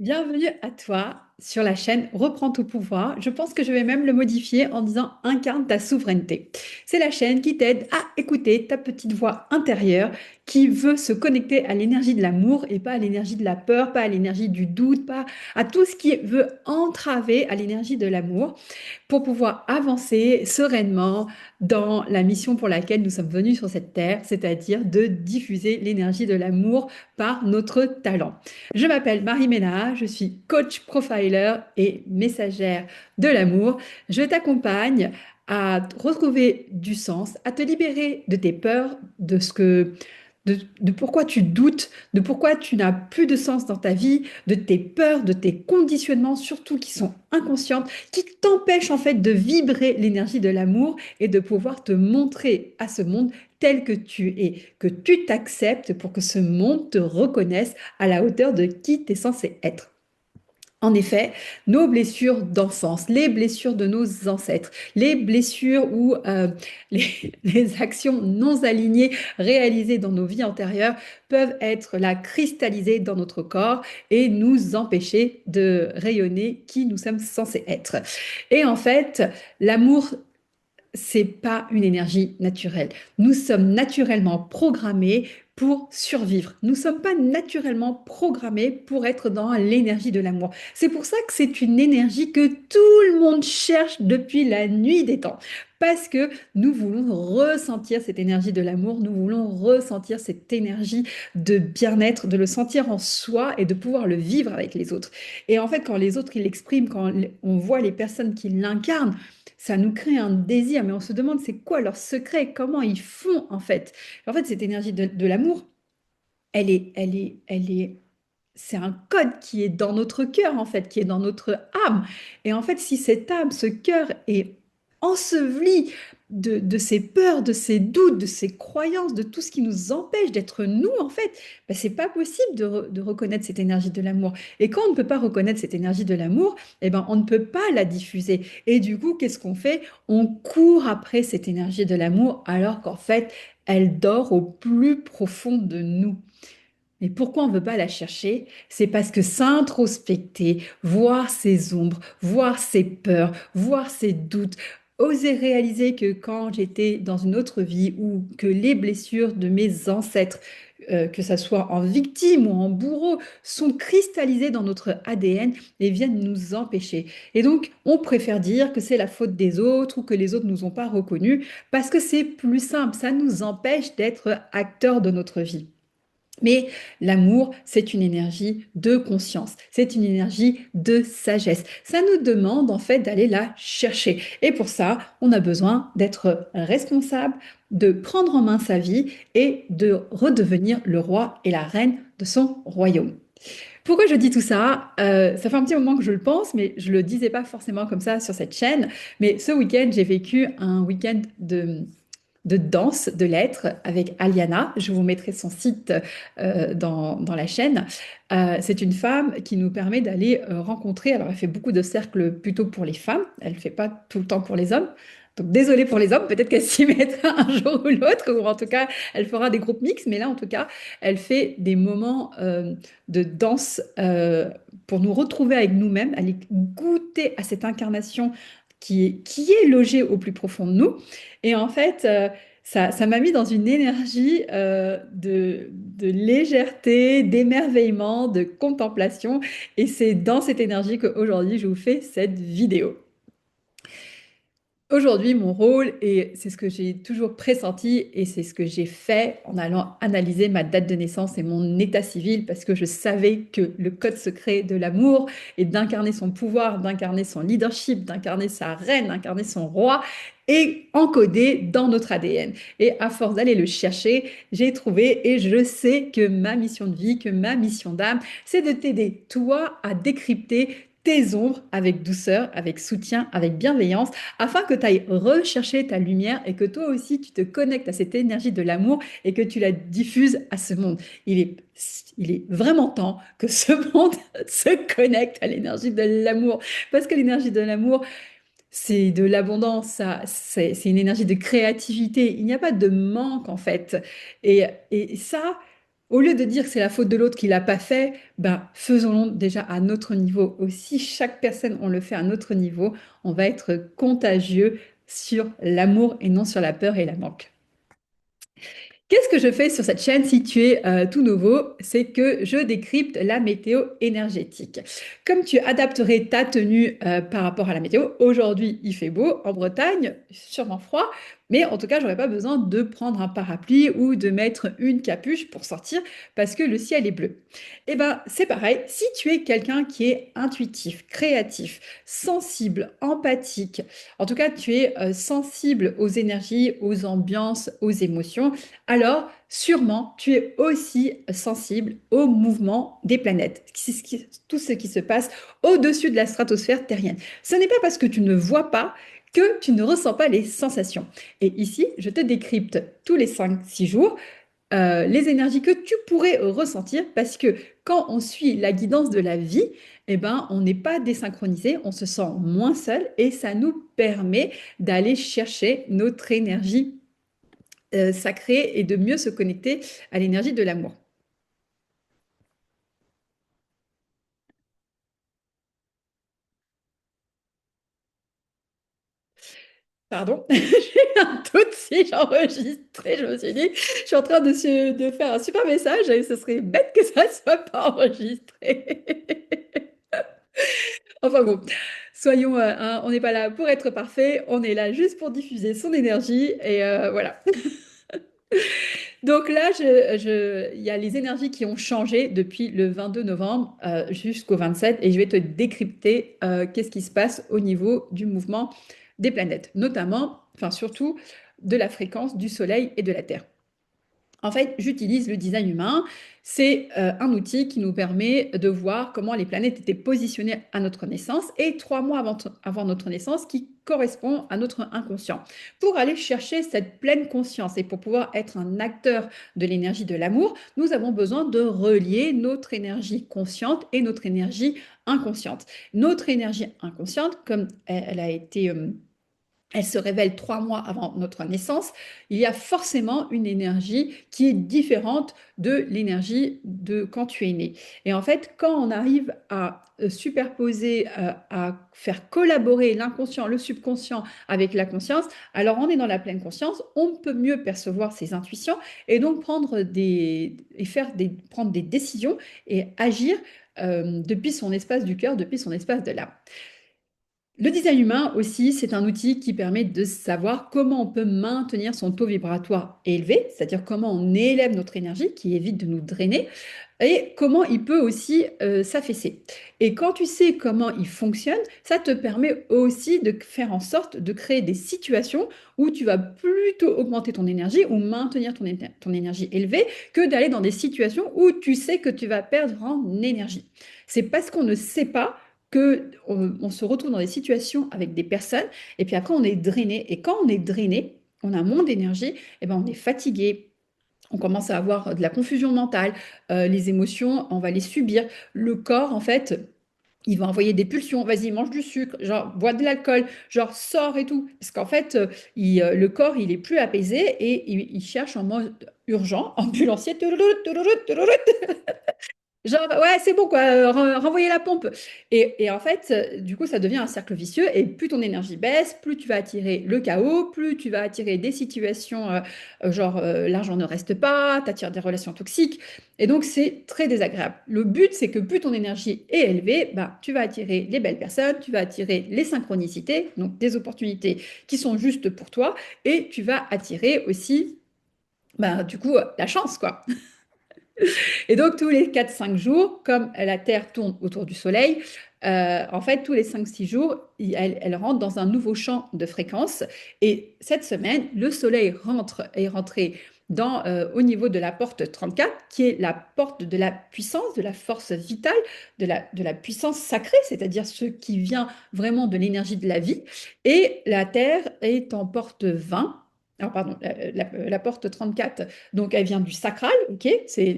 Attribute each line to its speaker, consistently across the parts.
Speaker 1: Bienvenue à toi sur la chaîne Reprends tout pouvoir. Je pense que je vais même le modifier en disant incarne ta souveraineté. C'est la chaîne qui t'aide à écouter ta petite voix intérieure qui veut se connecter à l'énergie de l'amour et pas à l'énergie de la peur, pas à l'énergie du doute, pas à tout ce qui veut entraver à l'énergie de l'amour pour pouvoir avancer sereinement dans la mission pour laquelle nous sommes venus sur cette terre, c'est-à-dire de diffuser l'énergie de l'amour par notre talent. Je m'appelle Marie Ménard, je suis coach profiler et messagère de l'amour. Je t'accompagne à retrouver du sens, à te libérer de tes peurs, de pourquoi tu doutes, de pourquoi tu n'as plus de sens dans ta vie, de tes peurs, de tes conditionnements, surtout qui sont inconscientes, qui t'empêchent en fait de vibrer l'énergie de l'amour et de pouvoir te montrer à ce monde tel que tu es, que tu t'acceptes pour que ce monde te reconnaisse à la hauteur de qui tu es censé être. En effet, nos blessures d'enfance, les blessures de nos ancêtres, les blessures ou les actions non alignées réalisées dans nos vies antérieures peuvent être là cristallisées dans notre corps et nous empêcher de rayonner qui nous sommes censés être. Et en fait, l'amour, c'est pas une énergie naturelle. Nous sommes naturellement programmés pour survivre. Nous ne sommes pas naturellement programmés pour être dans l'énergie de l'amour. C'est pour ça que c'est une énergie que tout le monde cherche depuis la nuit des temps. Parce que nous voulons ressentir cette énergie de l'amour, nous voulons ressentir cette énergie de bien-être, de le sentir en soi et de pouvoir le vivre avec les autres. Et en fait, quand les autres ils l'expriment, quand on voit les personnes qui l'incarnent, ça nous crée un désir, mais on se demande c'est quoi leur secret, comment ils font en fait. En fait, cette énergie de l'amour, c'est un code qui est dans notre cœur en fait, qui est dans notre âme. Et en fait, si cette âme, ce cœur est enseveli de ces peurs, de ces doutes, de ces croyances, de tout ce qui nous empêche d'être nous en fait, ben, c'est pas possible de reconnaître cette énergie de l'amour. Et quand on ne peut pas reconnaître cette énergie de l'amour, eh ben, on ne peut pas la diffuser. Et du coup, qu'est-ce qu'on fait? On court après cette énergie de l'amour alors qu'en fait, elle dort au plus profond de nous. Et pourquoi on ne veut pas la chercher? C'est parce que s'introspecter, voir ses ombres, voir ses peurs, voir ses doutes, oser réaliser que quand j'étais dans une autre vie ou que les blessures de mes ancêtres, que ça soit en victime ou en bourreau, sont cristallisées dans notre ADN et viennent nous empêcher. Et donc, on préfère dire que c'est la faute des autres ou que les autres ne nous ont pas reconnus parce que c'est plus simple, ça nous empêche d'être acteurs de notre vie. Mais l'amour, c'est une énergie de conscience, c'est une énergie de sagesse. Ça nous demande en fait d'aller la chercher. Et pour ça, on a besoin d'être responsable, de prendre en main sa vie et de redevenir le roi et la reine de son royaume. Pourquoi je dis tout ça? Ça fait un petit moment que je le pense, mais je ne le disais pas forcément comme ça sur cette chaîne. Mais ce week-end, j'ai vécu un week-end de danse, de lettres avec Aliana. Je vous mettrai son site dans la chaîne. C'est une femme qui nous permet d'aller rencontrer. Alors, elle fait beaucoup de cercles plutôt pour les femmes. Elle ne fait pas tout le temps pour les hommes. Donc, désolée pour les hommes, peut-être qu'elle s'y mettra un jour ou l'autre, ou en tout cas, elle fera des groupes mixtes, mais là, en tout cas, elle fait des moments de danse pour nous retrouver avec nous-mêmes, aller goûter à cette incarnation qui est logée au plus profond de nous. Et en fait, ça m'a mis dans une énergie de légèreté, d'émerveillement, de contemplation. Et c'est dans cette énergie qu'aujourd'hui, je vous fais cette vidéo. Aujourd'hui, mon rôle, et c'est ce que j'ai toujours pressenti, et c'est ce que j'ai fait en allant analyser ma date de naissance et mon état civil, parce que je savais que le code secret de l'amour est d'incarner son pouvoir, d'incarner son leadership, d'incarner sa reine, d'incarner son roi, est encodé dans notre ADN. Et à force d'aller le chercher, j'ai trouvé, et je sais que ma mission de vie, que ma mission d'âme, c'est de t'aider, toi, à décrypter tes ombres avec douceur, avec soutien, avec bienveillance, afin que tu ailles rechercher ta lumière et que toi aussi tu te connectes à cette énergie de l'amour et que tu la diffuses à ce monde. Il est, il est vraiment temps que ce monde se connecte à l'énergie de l'amour, parce que l'énergie de l'amour, c'est de l'abondance, c'est une énergie de créativité. Il n'y a pas de manque en fait. Et ça, Au lieu de dire que c'est la faute de l'autre qui l'a pas fait, ben faisons-le déjà à notre niveau aussi. Chaque personne, on le fait à notre niveau. On va être contagieux sur l'amour et non sur la peur et la manque. Qu'est-ce que je fais sur cette chaîne si tu es tout nouveau? C'est que je décrypte la météo énergétique. Comme tu adapterais ta tenue par rapport à la météo, aujourd'hui il fait beau en Bretagne, sûrement froid, mais en tout cas, j'aurais pas besoin de prendre un parapluie ou de mettre une capuche pour sortir parce que le ciel est bleu. Eh ben, c'est pareil, si tu es quelqu'un qui est intuitif, créatif, sensible, empathique, en tout cas, tu es sensible aux énergies, aux ambiances, aux émotions, alors sûrement tu es aussi sensible au mouvement des planètes, tout ce qui se passe au-dessus de la stratosphère terrienne. Ce n'est pas parce que tu ne vois pas que tu ne ressens pas les sensations. Et ici, je te décrypte tous les 5-6 jours les énergies que tu pourrais ressentir parce que quand on suit la guidance de la vie, eh ben, on n'est pas désynchronisé, on se sent moins seul et ça nous permet d'aller chercher notre énergie sacrée et de mieux se connecter à l'énergie de l'amour. Pardon, j'ai un doute si j'enregistrais. Je me suis dit, je suis en train de faire un super message et ce serait bête que ça ne soit pas enregistré. Enfin bon, soyons, hein, on n'est pas là pour être parfait, on est là juste pour diffuser son énergie et voilà. Donc là, il y a les énergies qui ont changé depuis le 22 novembre jusqu'au 27 et je vais te décrypter qu'est-ce qui se passe au niveau du mouvement des planètes, notamment, enfin surtout de la fréquence du Soleil et de la Terre. En fait, j'utilise le design humain. C'est un outil qui nous permet de voir comment les planètes étaient positionnées à notre naissance et 3 mois avant notre naissance qui correspond à notre inconscient. Pour aller chercher cette pleine conscience et pour pouvoir être un acteur de l'énergie de l'amour, nous avons besoin de relier notre énergie consciente et notre énergie inconsciente. Notre énergie inconsciente, comme elle a été elle se révèle 3 mois avant notre naissance, il y a forcément une énergie qui est différente de l'énergie de quand tu es né. Et en fait, quand on arrive à superposer, à faire collaborer l'inconscient, le subconscient avec la conscience, alors on est dans la pleine conscience, on peut mieux percevoir ses intuitions et donc prendre des décisions et agir depuis son espace du cœur, depuis son espace de l'âme. Le design humain aussi, c'est un outil qui permet de savoir comment on peut maintenir son taux vibratoire élevé, c'est-à-dire comment on élève notre énergie, qui évite de nous drainer, et comment il peut aussi s'affaisser. Et quand tu sais comment il fonctionne, ça te permet aussi de faire en sorte de créer des situations où tu vas plutôt augmenter ton énergie ou maintenir ton énergie élevée que d'aller dans des situations où tu sais que tu vas perdre en énergie. C'est parce qu'on ne sait pas que on se retrouve dans des situations avec des personnes et puis après on est drainé. Et quand on est drainé, on a moins d'énergie, et ben on est fatigué, on commence à avoir de la confusion mentale, les émotions, on va les subir. Le corps, en fait, il va envoyer des pulsions. Vas-y, mange du sucre, genre bois de l'alcool, genre sors et tout. Parce qu'en fait, le corps, il est plus apaisé et il cherche en mode urgent, ambulancier. Genre, ouais, c'est bon, quoi, renvoyer la pompe. Et en fait, du coup, ça devient un cercle vicieux. Et plus ton énergie baisse, plus tu vas attirer le chaos, plus tu vas attirer des situations, genre, l'argent ne reste pas, tu attires des relations toxiques. Et donc, c'est très désagréable. Le but, c'est que plus ton énergie est élevée, bah, tu vas attirer les belles personnes, tu vas attirer les synchronicités, donc des opportunités qui sont justes pour toi. Et tu vas attirer aussi, bah, du coup, la chance, quoi. Et donc, tous les 4-5 jours, comme la Terre tourne autour du Soleil, en fait, tous les 5-6 jours, elle rentre dans un nouveau champ de fréquence. Et cette semaine, le Soleil est rentré au niveau de la porte 34, qui est la porte de la puissance, de la force vitale, de la puissance sacrée, c'est-à-dire ce qui vient vraiment de l'énergie de la vie. Et la Terre est en porte 20. Alors, pardon, la porte 34, donc elle vient du sacral, ok? C'est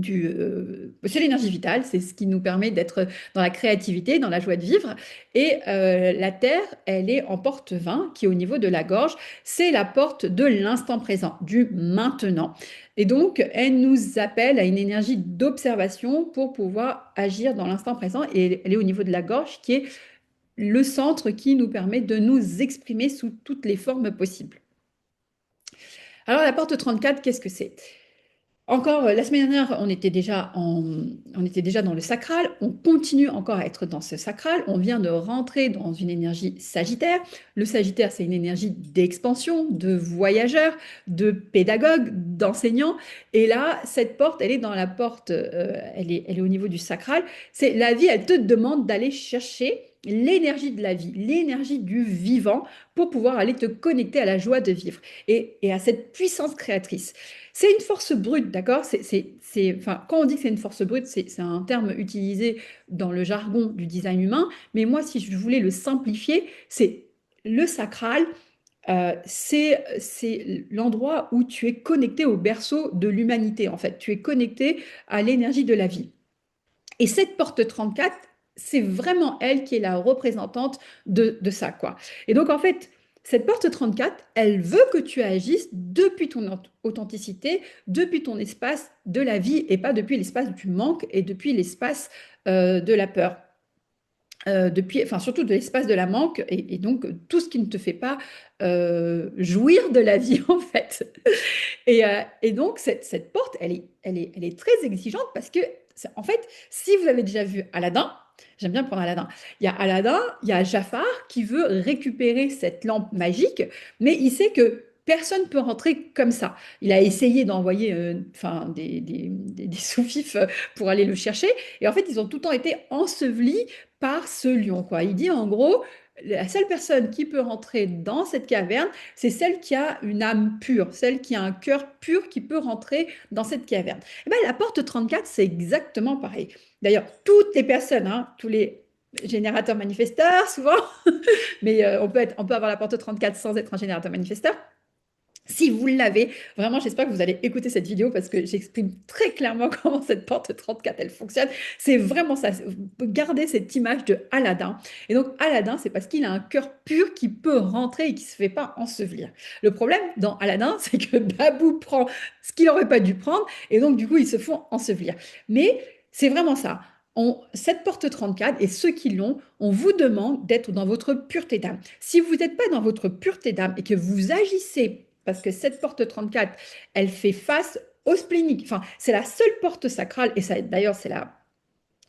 Speaker 1: c'est l'énergie vitale, c'est ce qui nous permet d'être dans la créativité, dans la joie de vivre. Et la Terre, elle est en porte 20, qui est au niveau de la gorge. C'est la porte de l'instant présent, du maintenant. Et donc, elle nous appelle à une énergie d'observation pour pouvoir agir dans l'instant présent. Et elle est au niveau de la gorge, qui est le centre qui nous permet de nous exprimer sous toutes les formes possibles. Alors, la porte 34, qu'est-ce que c'est? Encore, la semaine dernière, on était déjà dans le sacral, on continue encore à être dans ce sacral, on vient de rentrer dans une énergie sagittaire. Le sagittaire, c'est une énergie d'expansion, de voyageur, de pédagogue, d'enseignant. Et là, cette porte, elle est dans la porte, elle est au niveau du sacral. C'est la vie, elle te demande d'aller chercher l'énergie de la vie, l'énergie du vivant pour pouvoir aller te connecter à la joie de vivre et à cette puissance créatrice. C'est une force brute, d'accord? Enfin, quand on dit que c'est une force brute, c'est un terme utilisé dans le jargon du design humain, mais moi, si je voulais le simplifier, c'est le sacral, c'est l'endroit où tu es connecté au berceau de l'humanité, en fait. Tu es connecté à l'énergie de la vie. Et cette porte 34, c'est vraiment elle qui est la représentante de ça, quoi. Et donc, en fait, cette porte 34, elle veut que tu agisses depuis ton authenticité, depuis ton espace de la vie et pas depuis l'espace du manque et depuis l'espace de la peur. Enfin, surtout de l'espace de la manque et donc tout ce qui ne te fait pas jouir de la vie en fait. Et donc cette porte, elle est très exigeante parce que en fait, si vous avez déjà vu Aladdin, j'aime bien prendre Aladdin. Il y a Aladdin, il y a Jafar qui veut récupérer cette lampe magique, mais il sait que personne ne peut rentrer comme ça. Il a essayé d'envoyer enfin, des sous-fifs pour aller le chercher, et en fait, ils ont tout le temps été ensevelis par ce lion, quoi. Il dit en gros, la seule personne qui peut rentrer dans cette caverne, c'est celle qui a une âme pure, celle qui a un cœur pur qui peut rentrer dans cette caverne. Et bien, la porte 34, c'est exactement pareil. D'ailleurs, toutes les personnes, hein, tous les générateurs manifesteurs, souvent, mais on peut avoir la porte 34 sans être un générateur manifesteur. Si vous l'avez, vraiment, j'espère que vous allez écouter cette vidéo parce que j'exprime très clairement comment cette porte 34, elle fonctionne. C'est vraiment ça. Gardez cette image de Aladdin. Et donc, Aladdin, c'est parce qu'il a un cœur pur qui peut rentrer et qui ne se fait pas ensevelir. Le problème dans Aladdin, c'est que Babou prend ce qu'il n'aurait pas dû prendre et donc, du coup, ils se font ensevelir. Mais c'est vraiment ça. Cette porte 34 et ceux qui l'ont, on vous demande d'être dans votre pureté d'âme. Si vous n'êtes pas dans votre pureté d'âme et que vous agissez parce que cette porte 34, elle fait face au splénique. Enfin, c'est la seule porte sacrale, et ça, d'ailleurs, c'est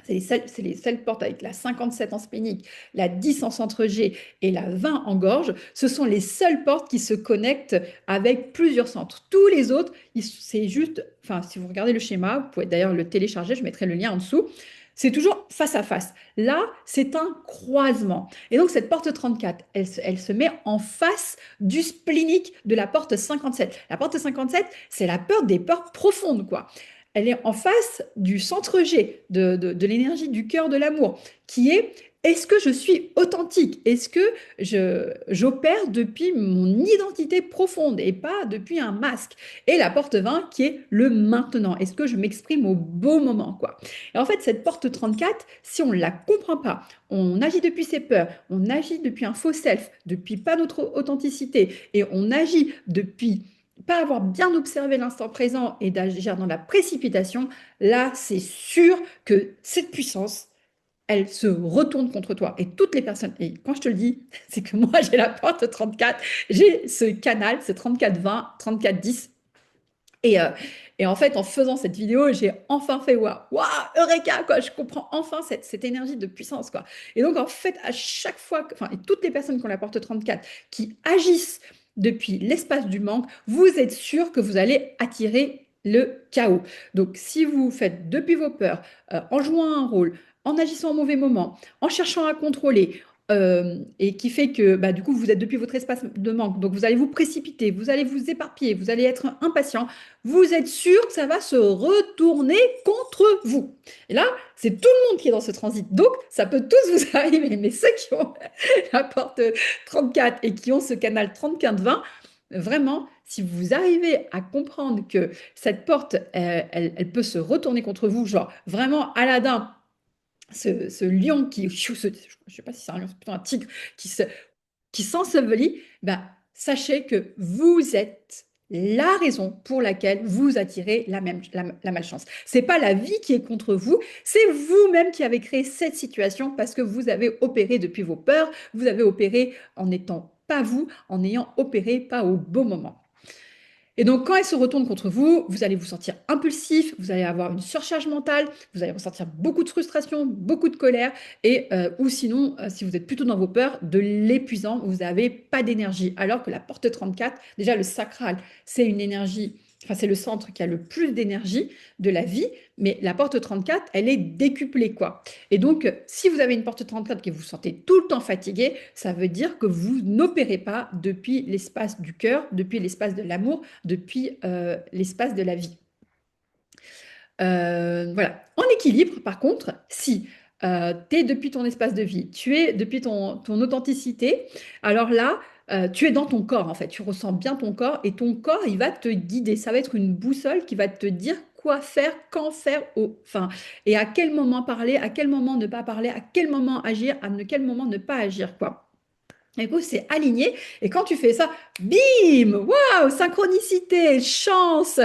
Speaker 1: les seules portes avec la 57 en splénique, la 10 en centre G et la 20 en gorge. Ce sont les seules portes qui se connectent avec plusieurs centres. Tous les autres, c'est juste, enfin, si vous regardez le schéma, vous pouvez d'ailleurs le télécharger, je mettrai le lien en dessous. C'est toujours face à face. Là, c'est un croisement. Et donc, cette porte 34, elle se met en face du splénique de la porte 57. La porte 57, c'est la peur des peurs profondes, quoi. Elle est en face du centre G, de l'énergie du cœur de l'amour, qui est est-ce que je suis authentique? Est-ce que j'opère depuis mon identité profonde et pas depuis un masque? Et la porte 20 qui est le maintenant. Est-ce que je m'exprime au beau moment, quoi? Et en fait, cette porte 34, si on ne la comprend pas, on agit depuis ses peurs, on agit depuis un faux self, depuis pas notre authenticité, et on agit depuis pas avoir bien observé l'instant présent et d'agir dans la précipitation, là, c'est sûr que cette puissance, elle se retourne contre toi. Et toutes les personnes, et quand je te le dis, c'est que moi, j'ai la porte 34, j'ai ce canal, c'est 34-20, 34-10. Et en fait, en faisant cette vidéo, j'ai enfin fait waouh, Eureka, quoi, je comprends enfin cette énergie de puissance, quoi. Et donc, en fait, à chaque fois, enfin, et toutes les personnes qui ont la porte 34 qui agissent depuis l'espace du manque, vous êtes sûr que vous allez attirer le chaos. Donc, si vous faites depuis vos peurs, en jouant un rôle, en agissant au mauvais moment, en cherchant à contrôler, et qui fait que bah, du coup vous êtes depuis votre espace de manque, donc vous allez vous précipiter, vous allez vous éparpiller, vous allez être impatient, vous êtes sûr que ça va se retourner contre vous. Et là, c'est tout le monde qui est dans ce transit, donc ça peut tous vous arriver, mais ceux qui ont la porte 34 et qui ont ce canal 34-20, vraiment, si vous arrivez à comprendre que cette porte, elle peut se retourner contre vous, genre vraiment Aladdin, ce lion qui, je ne sais pas si c'est un lion, c'est plutôt un tigre qui se qui s'ensevelit, ben, sachez que vous êtes la raison pour laquelle vous attirez la malchance. C'est pas la vie qui est contre vous, c'est vous-même qui avez créé cette situation parce que vous avez opéré depuis vos peurs, vous avez opéré en n'étant pas vous, en ayant opéré pas au bon moment. Et donc, quand elle se retourne contre vous, vous allez vous sentir impulsif, vous allez avoir une surcharge mentale, vous allez ressentir beaucoup de frustration, beaucoup de colère, et ou sinon, si vous êtes plutôt dans vos peurs, de l'épuisant, vous n'avez pas d'énergie. Alors que la porte 34, déjà le sacral, c'est une énergie, enfin c'est le centre qui a le plus d'énergie de la vie, mais la porte 34, elle est décuplée, quoi. Et donc, si vous avez une porte 34 que vous vous sentez tout le temps fatigué, ça veut dire que vous n'opérez pas depuis l'espace du cœur, depuis l'espace de l'amour, depuis l'espace de la vie. Voilà. En équilibre, par contre, si tu es depuis ton espace de vie, tu es depuis ton authenticité, alors là, tu es dans ton corps, en fait. Tu ressens bien ton corps et ton corps, il va te guider. Ça va être une boussole qui va te dire quoi faire, quand faire, enfin, et à quel moment parler, à quel moment ne pas parler, à quel moment agir, à quel moment ne pas agir, quoi. Et du coup, c'est aligné. Et quand tu fais ça, bim, waouh, synchronicité, chance,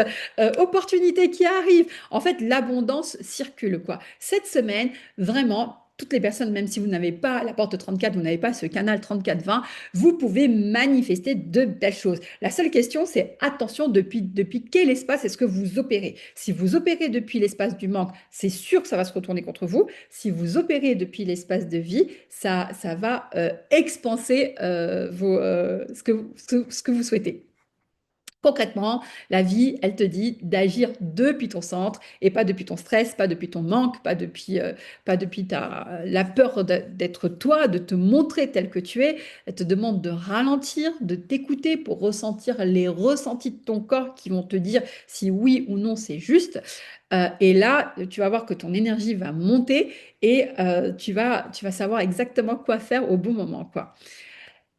Speaker 1: opportunité qui arrive. En fait, l'abondance circule, quoi. Cette semaine, vraiment, toutes les personnes, même si vous n'avez pas la porte 34, vous n'avez pas ce canal 34-20, vous pouvez manifester de belles choses. La seule question, c'est attention, depuis quel espace est-ce que vous opérez? Si vous opérez depuis l'espace du manque, c'est sûr que ça va se retourner contre vous. Si vous opérez depuis l'espace de vie, ça va expanser ce que vous souhaitez. Concrètement, la vie, elle te dit d'agir depuis ton centre et pas depuis ton stress, pas depuis ton manque, pas depuis la peur d'être toi, de te montrer tel que tu es. Elle te demande de ralentir, de t'écouter pour ressentir les ressentis de ton corps qui vont te dire si oui ou non c'est juste. Et là, tu vas voir que ton énergie va monter et tu vas savoir exactement quoi faire au bon moment, quoi.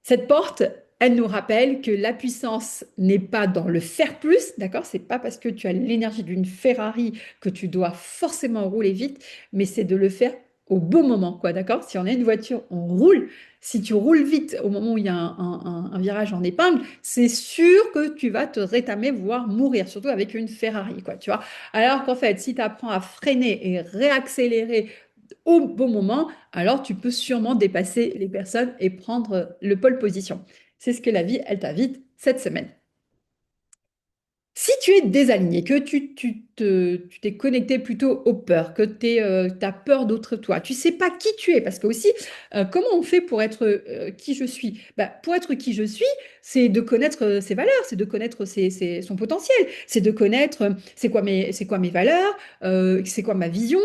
Speaker 1: Cette porte, elle nous rappelle que la puissance n'est pas dans le faire plus, d'accord? C'est pas parce que tu as l'énergie d'une Ferrari que tu dois forcément rouler vite, mais c'est de le faire au bon moment, quoi, d'accord? Si on a une voiture, on roule. Si tu roules vite au moment où il y a un virage en épingle, c'est sûr que tu vas te rétamer, voire mourir, surtout avec une Ferrari, quoi, tu vois? Alors qu'en fait, si tu apprends à freiner et réaccélérer au bon moment, alors tu peux sûrement dépasser les personnes et prendre le pole position. C'est ce que la vie, elle t'invite cette semaine. Si tu es désaligné, que tu t'es connecté plutôt aux peurs, que tu as peur d'autre toi, tu sais pas qui tu es, parce que aussi, comment on fait pour être qui je suis? Bah, pour être qui je suis, c'est de connaître ses valeurs, c'est de connaître son potentiel, c'est de connaître c'est quoi mes valeurs, c'est quoi ma vision,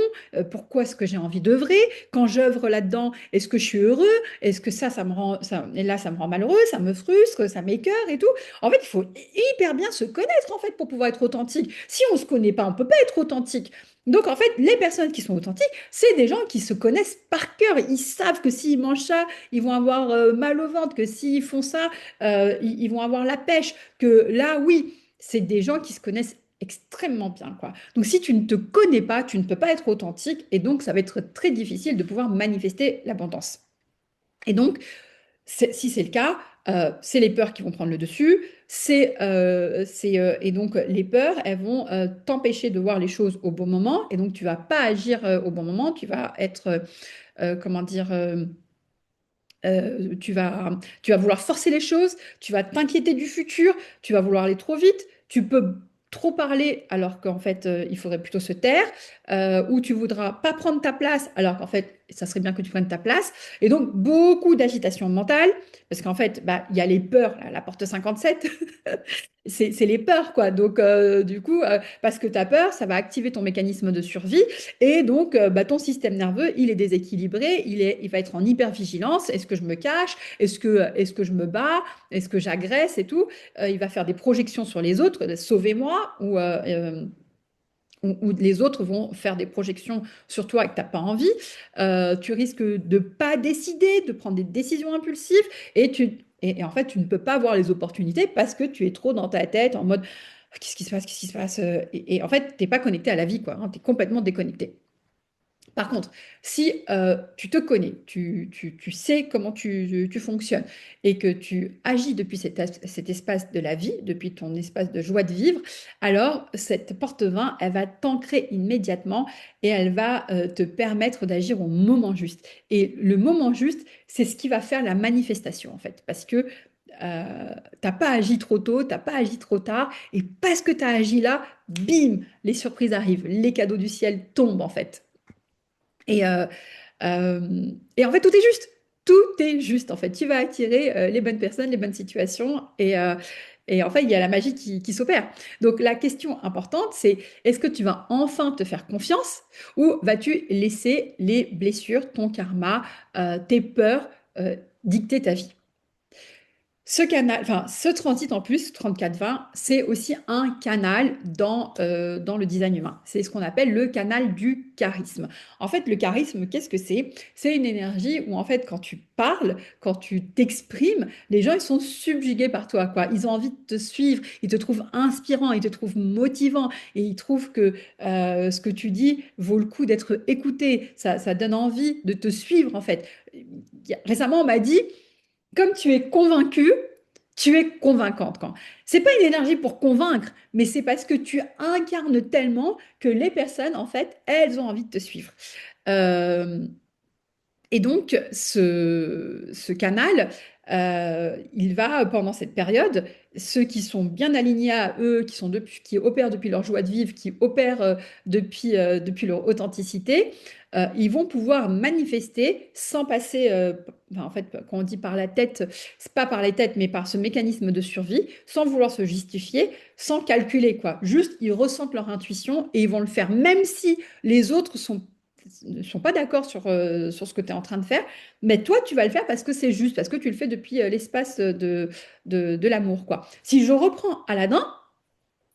Speaker 1: pourquoi est-ce que j'ai envie d'œuvrer, quand j'œuvre là-dedans, est-ce que je suis heureux, est-ce que ça me rend, et là, ça me rend malheureux, ça me frustre, ça m'écœure et tout. En fait, il faut hyper bien se connaître en fait pour pouvoir être authentique. Si on ne se connaît pas, on ne peut pas être authentique. Donc en fait, les personnes qui sont authentiques, c'est des gens qui se connaissent par cœur. Ils savent que s'ils mangent ça, ils vont avoir mal au ventre, que s'ils font ça, ils vont avoir la pêche, que là, oui, c'est des gens qui se connaissent extrêmement bien, quoi. Donc si tu ne te connais pas, tu ne peux pas être authentique et donc ça va être très difficile de pouvoir manifester l'abondance. Et donc, si c'est le cas, c'est les peurs qui vont prendre le dessus. Et donc, les peurs, elles vont t'empêcher de voir les choses au bon moment. Et donc, tu vas pas agir au bon moment. Tu vas être, comment dire, tu vas vouloir forcer les choses. Tu vas t'inquiéter du futur. Tu vas vouloir aller trop vite. Tu peux trop parler alors qu'en fait, il faudrait plutôt se taire. Ou tu voudras pas prendre ta place alors qu'en fait, ça serait bien que tu prennes ta place. Et donc, beaucoup d'agitation mentale, parce qu'en fait, bah, il y a les peurs, là, la porte 57, c'est les peurs, quoi. Donc, du coup, parce que tu as peur, ça va activer ton mécanisme de survie, et donc, bah, ton système nerveux, il est déséquilibré, il va être en hypervigilance. Est-ce que je me cache? Est-ce que je me bats? Est-ce que j'agresse et tout? Il va faire des projections sur les autres, sauvez-moi, ou les autres vont faire des projections sur toi et que tu n'as pas envie. Tu risques de ne pas décider, de prendre des décisions impulsives et Et en fait, tu ne peux pas voir les opportunités parce que tu es trop dans ta tête en mode qu'est-ce qui se passe, qu'est-ce qui se passe et en fait, tu n'es pas connecté à la vie, quoi, hein, tu es complètement déconnecté. Par contre, si tu te connais, tu sais comment tu fonctionnes et que tu agis depuis cet espace de la vie, depuis ton espace de joie de vivre, alors cette porte-vin, elle va t'ancrer immédiatement et elle va te permettre d'agir au moment juste. Et le moment juste, c'est ce qui va faire la manifestation en fait, parce que t'as pas agi trop tôt, t'as pas agi trop tard, et parce que tu as agi là, bim, les surprises arrivent, les cadeaux du ciel tombent en fait. Et, euh, et en fait, tout est juste. Tout est juste, en fait. Tu vas attirer les bonnes personnes, les bonnes situations. Et en fait, il y a la magie qui s'opère. Donc, la question importante, c'est est-ce que tu vas enfin te faire confiance ou vas-tu laisser les blessures, ton karma, tes peurs dicter ta vie? Ce canal, enfin, ce transit en plus, 34-20, c'est aussi un canal dans le design humain. C'est ce qu'on appelle le canal du charisme. En fait, le charisme, qu'est-ce que c'est? C'est une énergie où, en fait, quand tu parles, quand tu t'exprimes, les gens, ils sont subjugués par toi, quoi. Ils ont envie de te suivre, ils te trouvent inspirant, ils te trouvent motivant et ils trouvent que ce que tu dis vaut le coup d'être écouté. Ça donne envie de te suivre, en fait. Récemment, on m'a dit comme tu es convaincu, tu es convaincante. Quand c'est pas une énergie pour convaincre, mais c'est parce que tu incarnes tellement que les personnes, en fait, elles ont envie de te suivre. Euh, et donc, ce canal, il va, pendant cette période, ceux qui sont bien alignés à eux, qui opèrent depuis leur joie de vivre, qui opèrent depuis leur authenticité, ils vont pouvoir manifester sans passer, enfin, en fait, quand on dit par la tête, c'est pas par les têtes, mais par ce mécanisme de survie, sans vouloir se justifier, sans calculer, quoi. Juste, ils ressentent leur intuition et ils vont le faire, même si les autres ne sont pas d'accord sur ce que tu es en train de faire, mais toi, tu vas le faire parce que c'est juste, parce que tu le fais depuis l'espace de l'amour, quoi. Si je reprends Aladdin,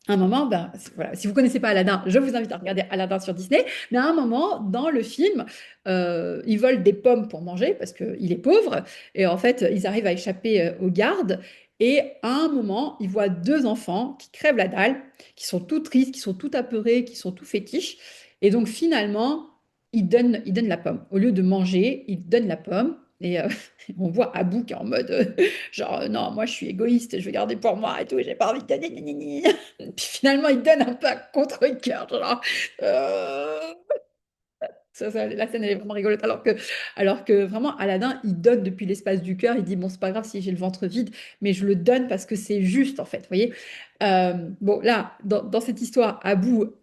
Speaker 1: à un moment, ben, voilà, si vous connaissez pas Aladdin, je vous invite à regarder Aladdin sur Disney, mais à un moment, dans le film, ils volent des pommes pour manger parce qu'il est pauvre, et en fait, ils arrivent à échapper aux gardes, et à un moment, ils voient deux enfants qui crèvent la dalle, qui sont tout tristes, qui sont tout apeurés, qui sont tout fétiches, et donc finalement, ils donnent la pomme. Au lieu de manger, ils donnent la pomme, et on voit Abou qui est en mode, genre, non, moi je suis égoïste, je vais garder pour moi et tout, j'ai pas envie de donner, gna, gna, gna. Puis finalement, il donne un peu à contre-cœur, genre, euh, la scène elle est vraiment rigolote. Alors que vraiment, Aladdin, il donne depuis l'espace du cœur, il dit, bon, c'est pas grave si j'ai le ventre vide, mais je le donne parce que c'est juste, en fait, vous voyez. Bon, là, dans cette histoire, Abou,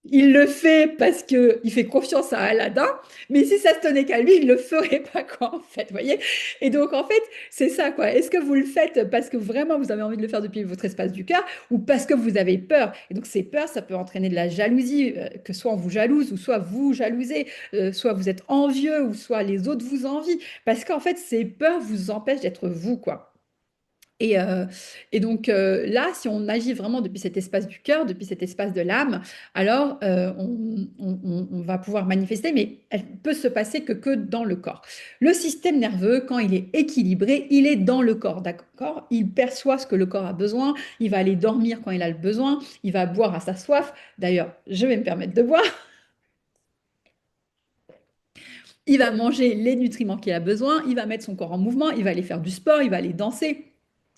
Speaker 1: il le fait parce que il fait confiance à Aladdin, mais si ça se tenait qu'à lui, il le ferait pas, quoi, en fait, vous voyez? Et donc, en fait, c'est ça, quoi. Est-ce que vous le faites parce que vraiment vous avez envie de le faire depuis votre espace du cœur ou parce que vous avez peur? Et donc, ces peurs, ça peut entraîner de la jalousie, que soit on vous jalouse ou soit vous jalousez, soit vous êtes envieux ou soit les autres vous envient. Parce qu'en fait, ces peurs vous empêchent d'être vous, quoi. Et, euh, et donc là, si on agit vraiment depuis cet espace du cœur, depuis cet espace de l'âme, alors on va pouvoir manifester, mais elle peut se passer que dans le corps. Le système nerveux, quand il est équilibré, il est dans le corps, d'accord? Il perçoit ce que le corps a besoin, il va aller dormir quand il a le besoin, il va boire à sa soif. D'ailleurs, je vais me permettre de boire. Il va manger les nutriments qu'il a besoin, il va mettre son corps en mouvement, il va aller faire du sport, il va aller danser.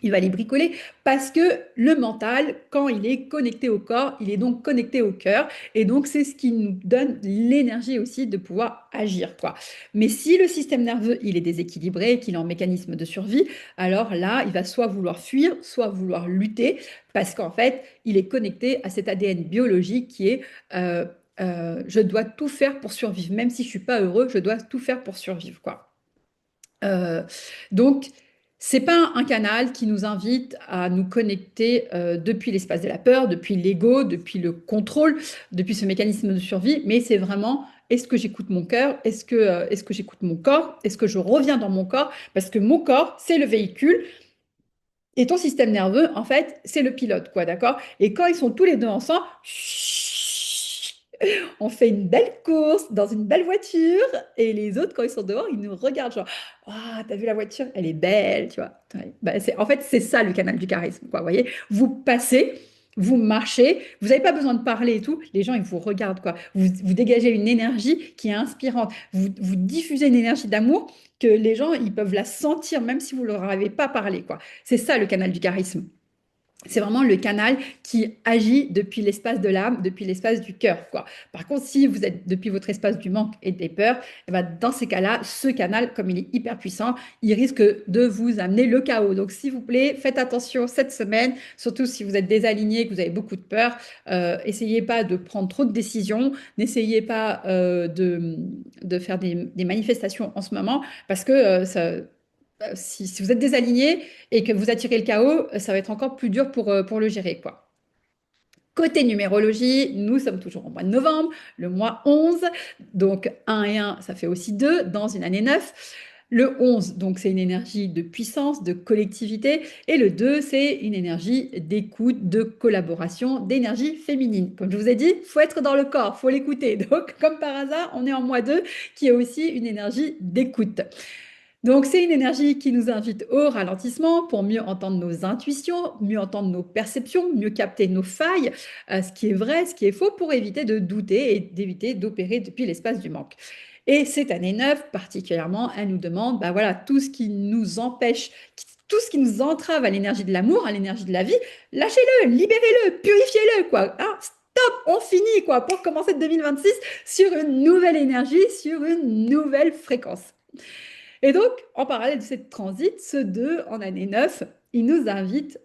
Speaker 1: Il va aller bricoler parce que le mental, quand il est connecté au corps, il est donc connecté au cœur. Et donc, c'est ce qui nous donne l'énergie aussi de pouvoir agir, quoi. Mais si le système nerveux, il est déséquilibré, qu'il est en mécanisme de survie, alors là, il va soit vouloir fuir, soit vouloir lutter parce qu'en fait, il est connecté à cet ADN biologique qui est je dois tout faire pour survivre. Même si je suis pas heureux, je dois tout faire pour survivre, quoi. Euh, donc, c'est pas un canal qui nous invite à nous connecter depuis l'espace de la peur, depuis l'ego, depuis le contrôle, depuis ce mécanisme de survie, mais c'est vraiment est-ce que j'écoute mon cœur, est-ce que j'écoute mon corps, est-ce que je reviens dans mon corps, parce que mon corps, c'est le véhicule et ton système nerveux, en fait, c'est le pilote, quoi, d'accord? Et quand ils sont tous les deux ensemble, On fait une belle course dans une belle voiture et les autres, quand ils sont dehors, ils nous regardent genre, ah, t'as vu la voiture? Elle est belle, tu vois. Ouais. Bah, en fait, c'est ça le canal du charisme, quoi. Vous voyez, vous passez, vous marchez, vous n'avez pas besoin de parler et tout. Les gens, ils vous regardent, quoi. Vous dégagez une énergie qui est inspirante. Vous diffusez une énergie d'amour que les gens, ils peuvent la sentir même si vous leur avez pas parlé, quoi. C'est ça le canal du charisme. C'est vraiment le canal qui agit depuis l'espace de l'âme, depuis l'espace du cœur, quoi. Par contre, si vous êtes depuis votre espace du manque et des peurs, eh ben, dans ces cas-là, ce canal, comme il est hyper puissant, il risque de vous amener le chaos. Donc, s'il vous plaît, faites attention cette semaine, surtout si vous êtes désaligné, que vous avez beaucoup de peur. Essayez pas de prendre trop de décisions, n'essayez pas de faire des manifestations en ce moment, parce que si vous êtes désaligné et que vous attirez le chaos, ça va être encore plus dur pour le gérer, quoi. Côté numérologie, nous sommes toujours au mois de novembre, le mois 11. Donc 1 et 1, ça fait aussi 2 dans une année 9. Le 11, donc c'est une énergie de puissance, de collectivité. Et le 2, c'est une énergie d'écoute, de collaboration, d'énergie féminine. Comme je vous ai dit, il faut être dans le corps, il faut l'écouter. Donc comme par hasard, on est en mois 2 qui est aussi une énergie d'écoute. Donc, c'est une énergie qui nous invite au ralentissement pour mieux entendre nos intuitions, mieux entendre nos perceptions, mieux capter nos failles, ce qui est vrai, ce qui est faux, pour éviter de douter et d'éviter d'opérer depuis l'espace du manque. Et cette année 9, particulièrement, elle nous demande, bah voilà, tout ce qui nous empêche, tout ce qui nous entrave à l'énergie de l'amour, à l'énergie de la vie, lâchez-le, libérez-le, purifiez-le, quoi. Hein, stop, on finit, quoi, pour commencer 2026 sur une nouvelle énergie, sur une nouvelle fréquence. Et donc, en parallèle de cette transit, ce 2 en année 9, il nous invite,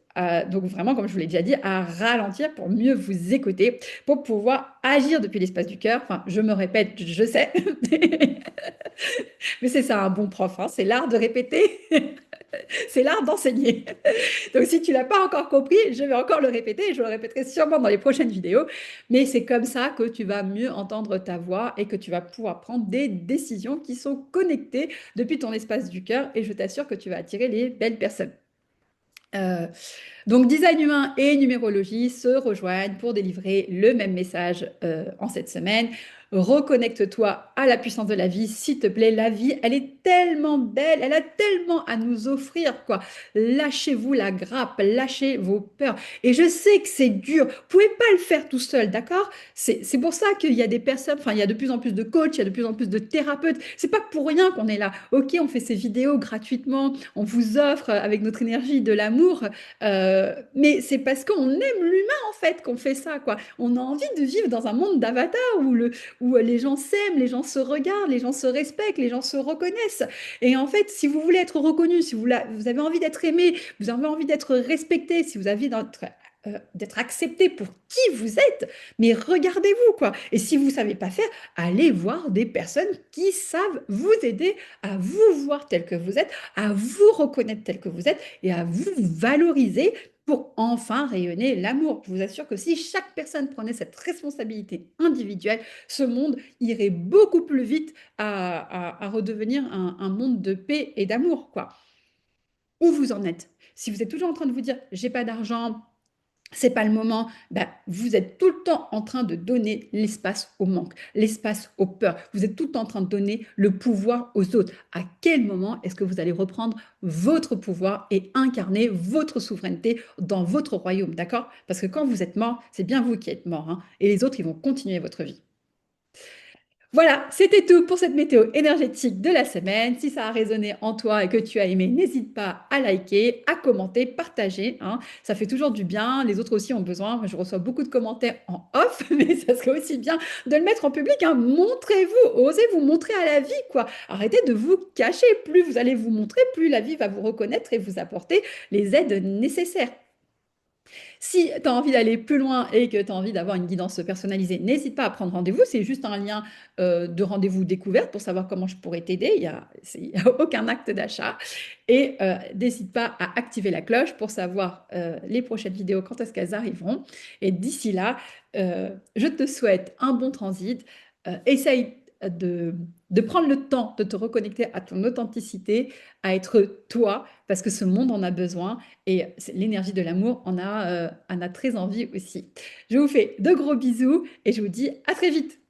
Speaker 1: donc vraiment, comme je vous l'ai déjà dit, à ralentir pour mieux vous écouter, pour pouvoir agir depuis l'espace du cœur. Enfin, je me répète, je sais, mais c'est ça un bon prof, hein, c'est l'art de répéter, c'est l'art d'enseigner. Donc, si tu l'as pas encore compris, je vais encore le répéter et je le répéterai sûrement dans les prochaines vidéos. Mais c'est comme ça que tu vas mieux entendre ta voix et que tu vas pouvoir prendre des décisions qui sont connectées depuis ton espace du cœur. Et je t'assure que tu vas attirer les belles personnes. Euh, donc, design humain et numérologie se rejoignent pour délivrer le même message en cette semaine. Reconnecte-toi à la puissance de la vie, s'il te plaît. La vie, elle est tellement belle, elle a tellement à nous offrir, quoi. Lâchez-vous la grappe, lâchez vos peurs. Et je sais que c'est dur. Vous pouvez pas le faire tout seul, d'accord? C'est pour ça qu'il y a des personnes, enfin, il y a de plus en plus de coachs, il y a de plus en plus de thérapeutes. C'est pas pour rien qu'on est là. Ok, on fait ces vidéos gratuitement, on vous offre avec notre énergie de l'amour. Mais c'est parce qu'on aime l'humain en fait qu'on fait ça, quoi. On a envie de vivre dans un monde d'avatar où les gens s'aiment, les gens se regardent, les gens se respectent, les gens se reconnaissent. Et en fait, si vous voulez être reconnu, si vous avez envie d'être aimé, vous avez envie d'être respecté, si vous avez d'être accepté pour qui vous êtes, mais regardez-vous, quoi. Et si vous ne savez pas faire, allez voir des personnes qui savent vous aider à vous voir tel que vous êtes, à vous reconnaître tel que vous êtes et à vous valoriser pour enfin rayonner l'amour. Je vous assure que si chaque personne prenait cette responsabilité individuelle, ce monde irait beaucoup plus vite à redevenir un monde de paix et d'amour, quoi. Où vous en êtes? Si vous êtes toujours en train de vous dire, j'ai pas d'argent, c'est pas le moment, ben, vous êtes tout le temps en train de donner l'espace au manque, l'espace aux peurs. Vous êtes tout le temps en train de donner le pouvoir aux autres. À quel moment est-ce que vous allez reprendre votre pouvoir et incarner votre souveraineté dans votre royaume, d'accord? Parce que quand vous êtes mort, c'est bien vous qui êtes mort, hein, et les autres, ils vont continuer votre vie. Voilà, c'était tout pour cette météo énergétique de la semaine. Si ça a résonné en toi et que tu as aimé, n'hésite pas à liker, à commenter, partager, hein. Ça fait toujours du bien. Les autres aussi ont besoin. Moi, je reçois beaucoup de commentaires en off, mais ça serait aussi bien de le mettre en public, hein. Montrez-vous, osez vous montrer à la vie, quoi. Arrêtez de vous cacher. Plus vous allez vous montrer, plus la vie va vous reconnaître et vous apporter les aides nécessaires. Si tu as envie d'aller plus loin et que tu as envie d'avoir une guidance personnalisée, n'hésite pas à prendre rendez-vous. C'est juste un lien de rendez-vous découverte pour savoir comment je pourrais t'aider. Il y a aucun acte d'achat. Et n'hésite pas à activer la cloche pour savoir les prochaines vidéos, quand est-ce qu'elles arriveront. Et d'ici là, je te souhaite un bon transit. Essaye de prendre le temps de te reconnecter à ton authenticité, à être toi, parce que ce monde en a besoin et l'énergie de l'amour en a très envie aussi. Je vous fais de gros bisous et je vous dis à très vite.